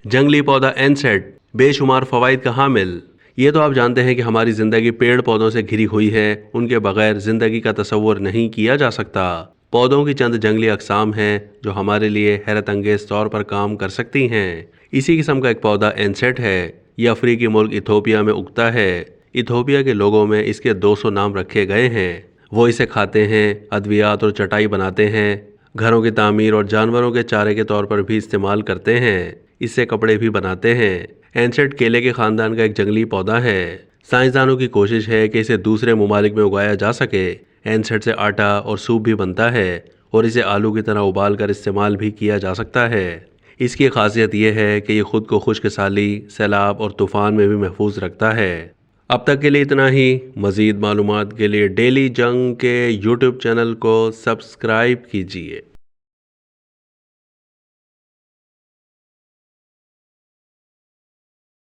जंगली पौधा एनसेड बेशुमार फ़वाइद का हामिल। ये तो आप जानते हैं कि हमारी ज़िंदगी पेड़ पौधों से घिरी हुई है, उनके बगैर ज़िंदगी का तसव्वुर नहीं किया जा सकता। पौधों की चंद जंगली अक़साम हैं जो हमारे लिए हैरत अंगेज़ तौर पर काम कर सकती हैं। इसी किस्म का एक पौधा एनसेड है। ये अफ्रीकी मुल्क इथोपिया में उगता है। इथोपिया के लोगों में इसके 200 नाम रखे गए हैं। वो इसे खाते हैं, अद्वियात और चटाई बनाते हैं, घरों की तामीर और जानवरों के चारे के तौर पर भी इस्तेमाल करते हैं। इससे कपड़े भी बनाते हैं। एनसेड केले के ख़ानदान का एक जंगली पौधा है। साइंसदानों की कोशिश है कि इसे दूसरे ममालिक में उगाया जा सके। एनसेड से आटा और सूप भी बनता है और इसे आलू की तरह उबाल कर इस्तेमाल भी किया जा सकता है। इसकी खासियत यह है कि ये खुद को खुश्क साली, सैलाब और तूफ़ान में भी महफूज रखता है। अब तक के लिए इतना ही। मज़ीद मालूमात के लिए डेली जंग के यूट्यूब चैनल को सब्सक्राइब कीजिए।